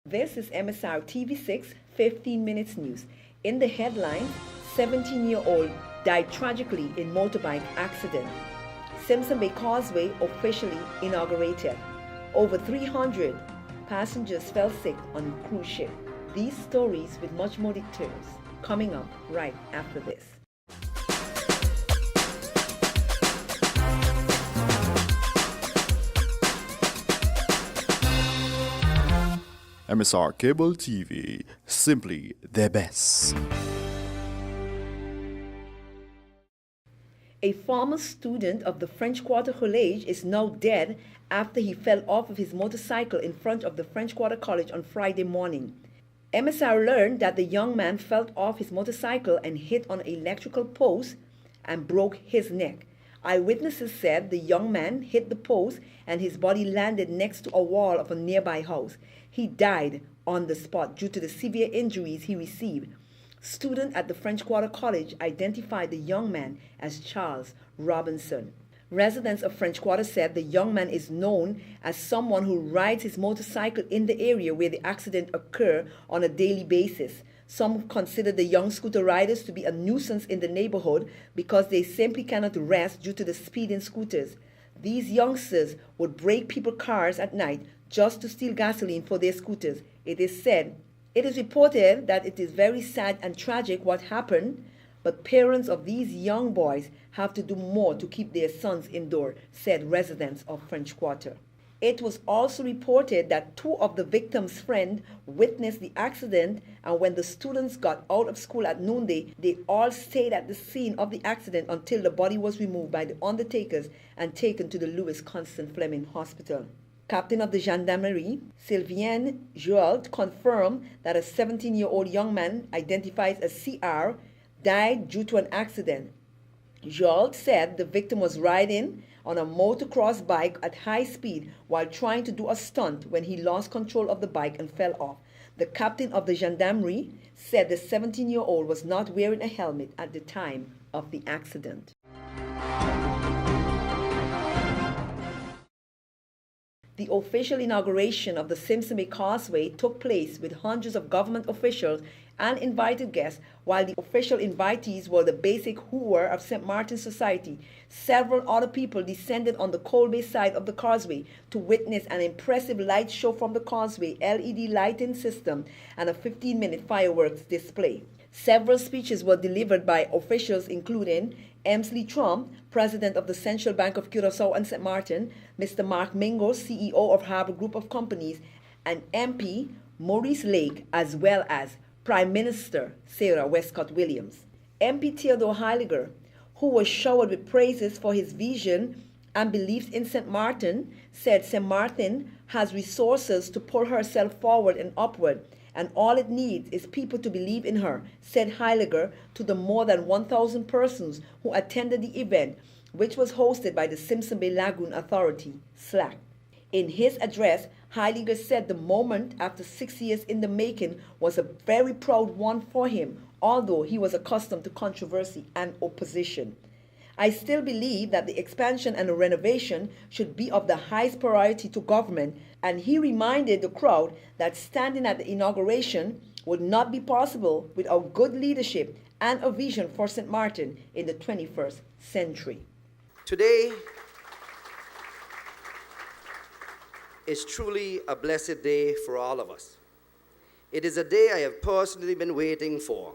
This is MSR TV6 15 Minutes News. In the headlines, 17-year-old died tragically in motorbike accident. Simpson Bay Causeway officially inaugurated. Over 300 passengers fell sick on cruise ship. These stories with much more details coming up right after this. MSR Cable TV, simply the best. A former student of the French Quarter College is now dead after he fell off of his motorcycle in front of the French Quarter College on Friday morning. MSR learned that the young man fell off his motorcycle and hit on an electrical post and broke his neck. Eyewitnesses said the young man hit the post and his body landed next to a wall of a nearby house. He died on the spot due to the severe injuries he received. Students at the French Quarter College identified the young man as Charles Robinson. Residents of French Quarter said the young man is known as someone who rides his motorcycle in the area where the accident occurred on a daily basis. Some consider the young scooter riders to be a nuisance in the neighborhood because they simply cannot rest due to the speeding scooters. These youngsters would break people's cars at night just to steal gasoline for their scooters. It is reported that it is very sad and tragic what happened, but parents of these young boys have to do more to keep their sons indoors, said residents of French Quarter. It was also reported that two of the victims' friends witnessed the accident, and when the students got out of school at noonday, they all stayed at the scene of the accident until the body was removed by the undertakers and taken to the Louis Constant Fleming Hospital. Captain of the Gendarmerie, Sylvain Joult, confirmed that a 17-year-old young man identified as CR died due to an accident. Joult said the victim was riding on a motocross bike at high speed while trying to do a stunt when he lost control of the bike and fell off. The captain of the Gendarmerie said the 17-year-old was not wearing a helmet at the time of the accident. The official inauguration of the Simpson Bay Causeway took place with hundreds of government officials and invited guests, while the official invitees were the basic hooer of St. Martin's Society. Several other people descended on the Cold Bay side of the causeway to witness an impressive light show from the causeway, LED lighting system, and a 15-minute fireworks display. Several speeches were delivered by officials including Emsley Trump, President of the Central Bank of Curaçao and St. Martin, Mr. Mark Mingo, CEO of Harbour Group of Companies, and MP Maurice Lake, as well as Prime Minister Sarah Westcott Williams. MP Theodore Heiliger, who was showered with praises for his vision and beliefs in St. Martin, said St. Martin has resources to pull herself forward and upward, and all it needs is people to believe in her, said Heiliger to the more than 1,000 persons who attended the event, which was hosted by the Simpson Bay Lagoon Authority, SLAC. In his address, Heiliger said the moment after 6 years in the making was a very proud one for him, although he was accustomed to controversy and opposition. I still believe that the expansion and the renovation should be of the highest priority to government, and he reminded the crowd that standing at the inauguration would not be possible without good leadership and a vision for St. Martin in the 21st century. Today is truly a blessed day for all of us. It is a day I have personally been waiting for.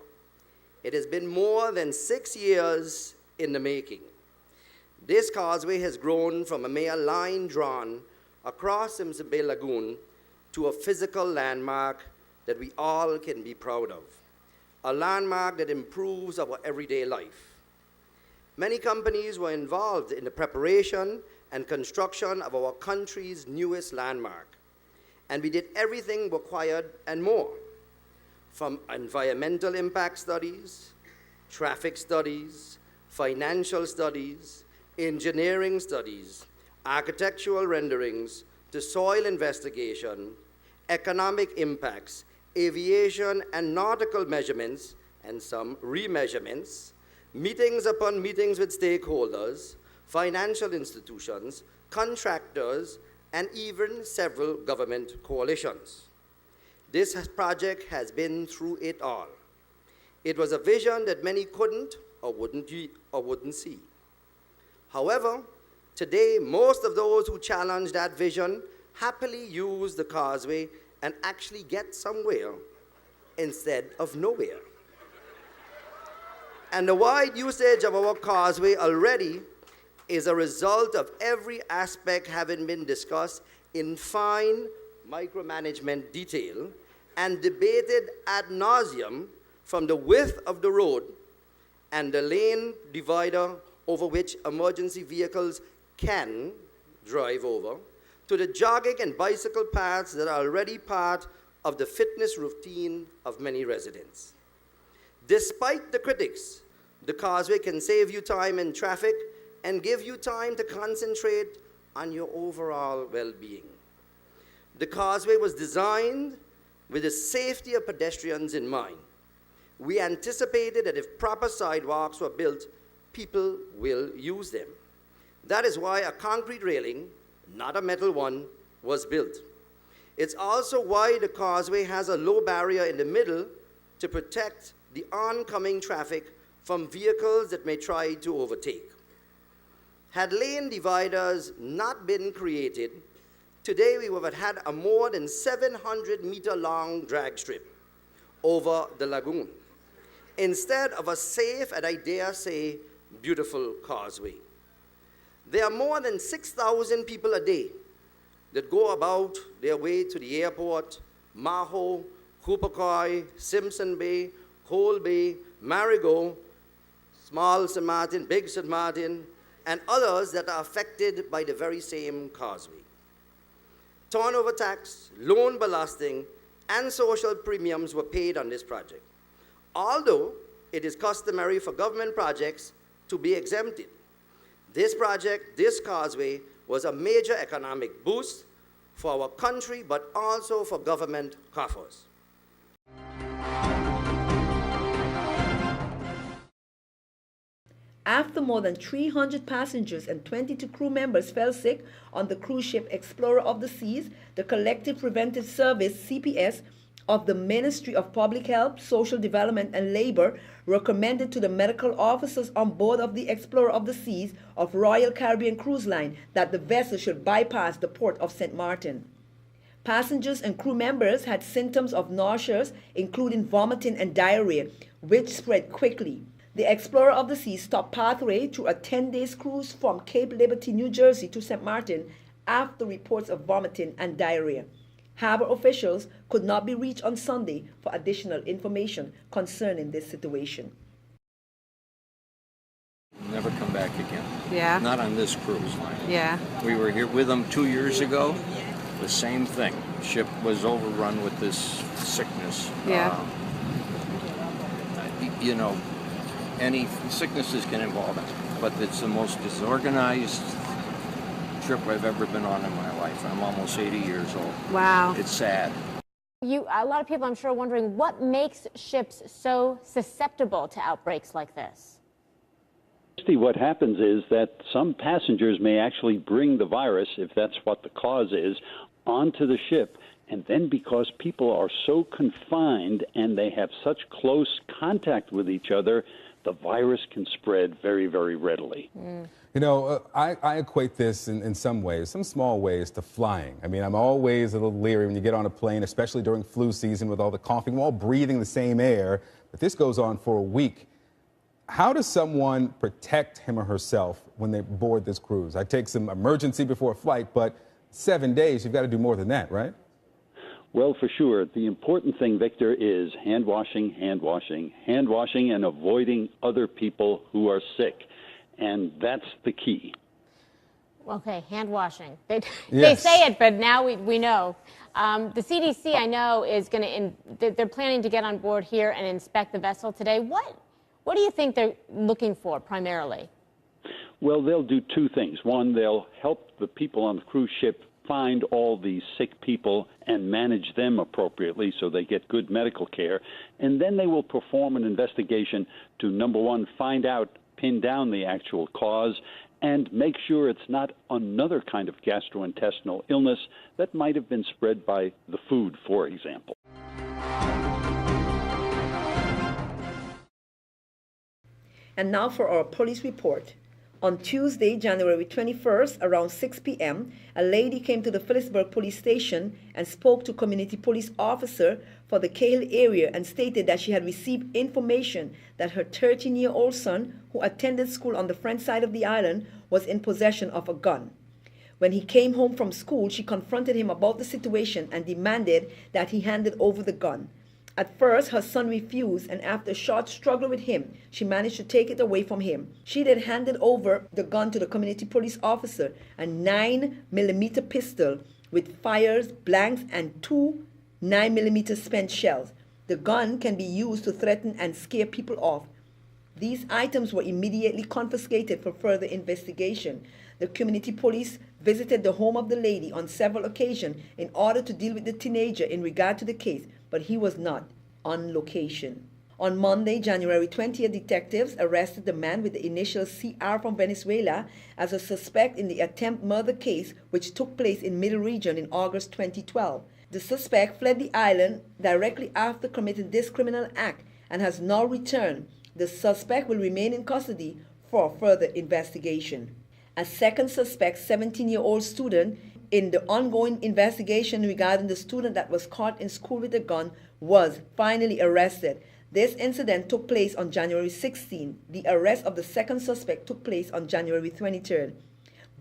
It has been more than 6 years in the making. This causeway has grown from a mere line drawn across Simpson Bay Lagoon to a physical landmark that we all can be proud of, a landmark that improves our everyday life. Many companies were involved in the preparation and construction of our country's newest landmark, and we did everything required and more, from environmental impact studies, traffic studies, financial studies, engineering studies, architectural renderings, to soil investigation, economic impacts, aviation and nautical measurements, and some remeasurements, meetings upon meetings with stakeholders, financial institutions, contractors, and even several government coalitions. This project has been through it all. It was a vision that many couldn't or wouldn't see. However, today, most of those who challenge that vision happily use the causeway and actually get somewhere instead of nowhere. And the wide usage of our causeway already is a result of every aspect having been discussed in fine micromanagement detail and debated ad nauseum, from the width of the road and the lane divider over which emergency vehicles can drive over, to the jogging and bicycle paths that are already part of the fitness routine of many residents. Despite the critics, the causeway can save you time in traffic and give you time to concentrate on your overall well-being. The causeway was designed with the safety of pedestrians in mind. We anticipated that if proper sidewalks were built, people will use them. That is why a concrete railing, not a metal one, was built. It's also why the causeway has a low barrier in the middle to protect the oncoming traffic from vehicles that may try to overtake. Had lane dividers not been created, today we would have had a more than 700-meter-long drag strip over the lagoon, instead of a safe and, I dare say, beautiful causeway. There are more than 6,000 people a day that go about their way to the airport, Maho, Coopercoy, Simpson Bay, Cole Bay, Marigot, Small St. Martin, Big St. Martin, and others that are affected by the very same causeway. Turnover tax, loan ballasting, and social premiums were paid on this project, although it is customary for government projects to be exempted. This project, this causeway, was a major economic boost for our country, but also for government coffers. After more than 300 passengers and 22 crew members fell sick on the cruise ship Explorer of the Seas, the Collective Preventive Service, CPS, of the Ministry of Public Health, Social Development and Labor recommended to the medical officers on board of the Explorer of the Seas of Royal Caribbean Cruise Line that the vessel should bypass the port of St. Martin. Passengers and crew members had symptoms of nausea, including vomiting and diarrhea, which spread quickly. The Explorer of the Seas stopped pathway through a 10-day cruise from Cape Liberty, New Jersey to St. Martin after reports of vomiting and diarrhea. Harbor officials could not be reached on Sunday for additional information concerning this situation. Never come back again. Yeah. Not on this cruise line. Yeah. We were here with them 2 years ago. The same thing. Ship was overrun with this sickness. Yeah. You know, any sicknesses can involve it, but it's the most disorganized trip I've ever been on in my life. I'm almost 80 years old. Wow. It's sad. A lot of people, I'm sure, are wondering what makes ships so susceptible to outbreaks like this. What happens is that some passengers may actually bring the virus, if that's what the cause is, onto the ship. And then because people are so confined and they have such close contact with each other, the virus can spread very, very readily. You know, I equate this in some ways, some small ways, to flying. I mean, I'm always a little leery when you get on a plane, especially during flu season with all the coughing. We're all breathing the same air, but this goes on for a week. How does someone protect him or herself when they board this cruise? I take some emergency before a flight, but 7 days, you've got to do more than that, right? Well, for sure. The important thing, Victor, is hand washing, and avoiding other people who are sick. And that's the key. Okay, hand washing. They Yes. say it, but now we know. The CDC, I know, is going to, they're planning to get on board here and inspect the vessel today. What do you think they're looking for primarily? Well, they'll do two things. One, they'll help the people on the cruise ship find all these sick people and manage them appropriately so they get good medical care. And then they will perform an investigation to, number one, pin down the actual cause and make sure it's not another kind of gastrointestinal illness that might have been spread by the food, for example. And now for our police report. On Tuesday, January 21st, around 6 p.m., a lady came to the Phillipsburg police station and spoke to community police officer for the Cahill area and stated that she had received information that her 13-year-old son, who attended school on the French side of the island, was in possession of a gun. When he came home from school, she confronted him about the situation and demanded that he handed over the gun. At first, her son refused, and after a short struggle with him, she managed to take it away from him. She then handed over the gun to the community police officer, a 9mm pistol with fires, blanks, and 2 9mm spent shells. The gun can be used to threaten and scare people off. These items were immediately confiscated for further investigation. The community police visited the home of the lady on several occasions in order to deal with the teenager in regard to the case, but he was not on location. On Monday, January 20th, detectives arrested the man with the initials CR from Venezuela as a suspect in the attempt murder case which took place in Middle Region in August 2012. The suspect fled the island directly after committing this criminal act and has now returned. The suspect will remain in custody for further investigation. A second suspect, 17-year-old student, in the ongoing investigation regarding the student that was caught in school with a gun, was finally arrested. This incident took place on January 16. The arrest of the second suspect took place on January 23rd.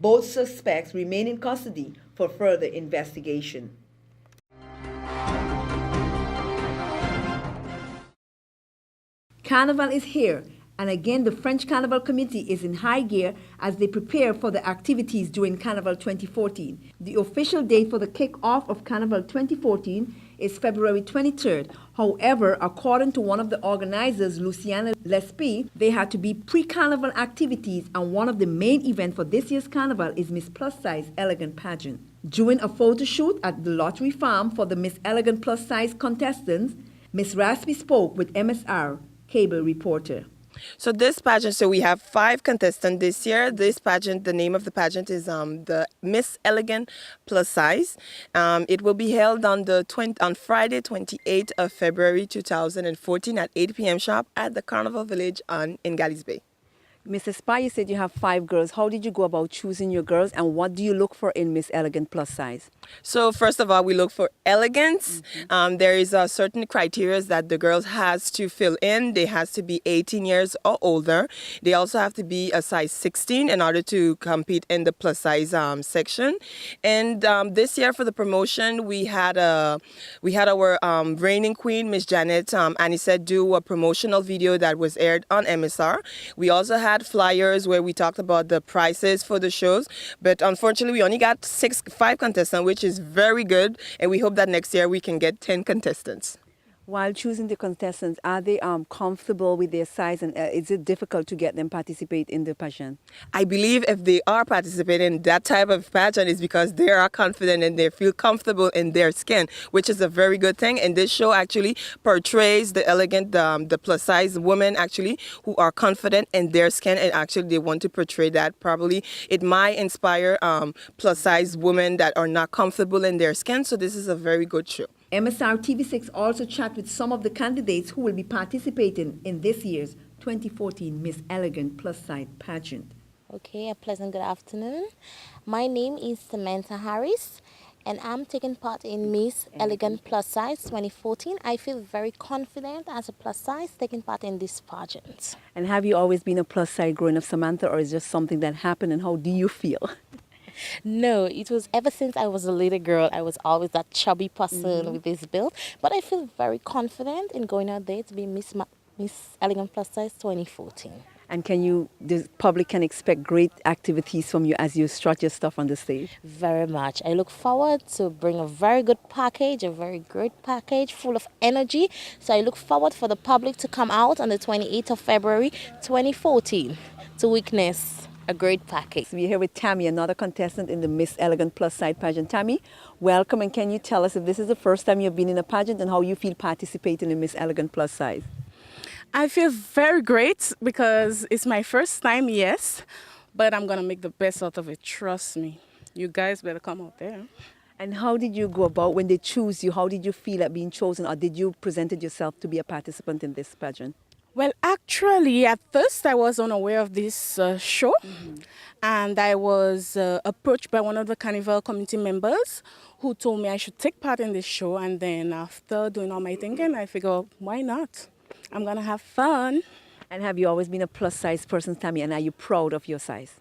Both suspects remain in custody for further investigation. Carnival is here, and again the French Carnival Committee is in high gear as they prepare for the activities during Carnival 2014. The official date for the kick-off of Carnival 2014 is February 23rd. However, according to one of the organizers, Luciana Lespi, they had to be pre-carnival activities, and one of the main events for this year's carnival is Miss Plus Size Elegant Pageant. During a photo shoot at the Lottery Farm for the Miss Elegant Plus Size contestants, Miss Raspi spoke with MSR cable reporter. So this pageant, so we have 5 contestants this year. This pageant, the name of the pageant is the Miss Elegant Plus Size. It will be held on Friday, 28th of February 2014 at 8 p.m. sharp at the Carnival Village in Galleys Bay. Mrs. Spy, you said you have 5 girls. How did you go about choosing your girls, and what do you look for in Miss Elegant Plus Size? So first of all, we look for elegance. There is a certain criteria that the girls has to fill in. They has to be 18 years or older. They also have to be a size 16 in order to compete in the plus size section. And this year for the promotion, we had our reigning queen, Miss Janet Anissette, do a promotional video that was aired on MSR. We also had flyers where we talked about the prices for the shows, but unfortunately we only got 5 contestants, which is very good, and we hope that next year we can get 10 contestants. While choosing the contestants, are they comfortable with their size, and is it difficult to get them participate in the pageant? I believe if they are participating in that type of pageant, it's because they are confident and they feel comfortable in their skin, which is a very good thing. And this show actually portrays the elegant, the plus size women actually who are confident in their skin, and actually they want to portray that. Probably it might inspire plus size women that are not comfortable in their skin. So this is a very good show. MSR TV6 also chat with some of the candidates who will be participating in this year's 2014 Miss Elegant Plus Size pageant. Okay, a pleasant good afternoon. My name is Samantha Harris, and I'm taking part in Miss Elegant Plus Size 2014. I feel very confident as a plus size taking part in this pageant. And have you always been a plus size growing up, Samantha, or is it just something that happened, and how do you feel? No, it was ever since I was a little girl. I was always that chubby person with this build. But I feel very confident in going out there to be Miss Elegant Plus Size 2014. And the public can expect great activities from you as you strut your stuff on the stage? Very much. I look forward to bring a very good package, a very great package full of energy. So I look forward for the public to come out on the 28th of February 2014 to witness a great package. We're here with Tammy, another contestant in the Miss Elegant Plus Size pageant. Tammy, welcome, and can you tell us if this is the first time you've been in a pageant and how you feel participating in Miss Elegant Plus Size? I feel very great because it's my first time, yes, but I'm going to make the best out of it, trust me. You guys better come out there. And how did you go about when they choose you? How did you feel at being chosen, or did you present yourself to be a participant in this pageant? Well, actually, at first I was unaware of this show, and I was approached by one of the Carnival community members who told me I should take part in this show. And then after doing all my thinking, I figured, why not? I'm gonna have fun. And have you always been a plus size person, Tammy? And are you proud of your size?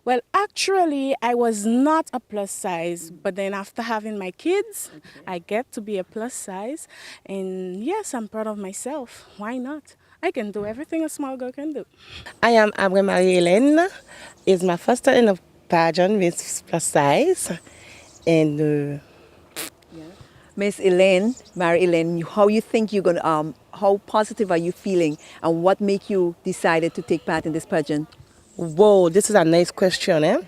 Well, actually, I was not a plus size, but then after having my kids, I get to be a plus size. And yes, I'm proud of myself. Why not? I can do everything a small girl can do. I am Marie-Hélène. It's my first time in a pageant with plus size. And Miss Elaine, Mary Elaine, how you think you're gonna, how positive are you feeling, and what make you decided to take part in this pageant? whoa, this is a nice question, eh?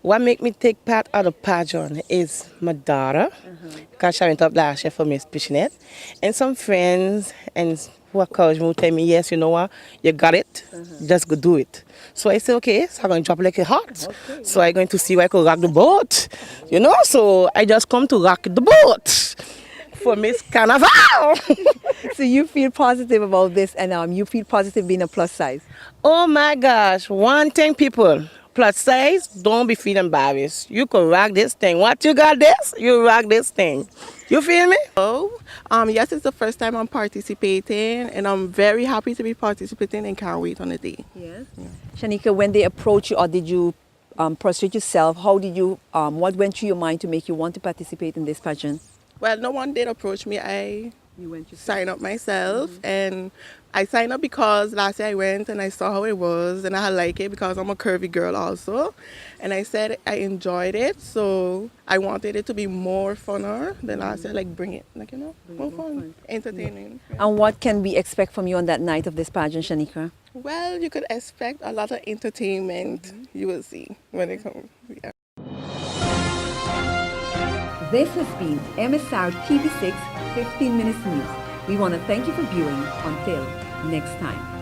What make me take part of the pageant is my daughter, because she went up last year for Miss Piscinet, and some friends and who encourage me who tell me, yes, you know what, you got it, just go do it. So I said, okay, so I'm going to drop it like a heart. So I'm going to see where I could rock the boat, you know, so I just come to rock the boat for Miss Carnival. So you feel positive about this, and you feel positive being a plus size? Oh my gosh, one thing, people, plus size, don't be feeling embarrassed. You can rock this thing. Once you got this, you rock this thing. You feel me? Yes, it's the first time I'm participating, and I'm very happy to be participating and can't wait on the day. Yes. Shanika, when they approached you, or did you prostrate yourself, how did you, what went through your mind to make you want to participate in this pageant? Well, no one did approach me. I signed up myself, and I signed up because last year I went and I saw how it was, and I liked it because I'm a curvy girl also, and I said I enjoyed it, so I wanted it to be more funner than last year, like bring it, like, you know, more fun, entertaining. Yeah. And what can we expect from you on that night of this pageant, Shanika? Well, you could expect a lot of entertainment. You will see when it comes. Yeah. This has been MSR TV6 15 Minutes News. We want to thank you for viewing. Until next time.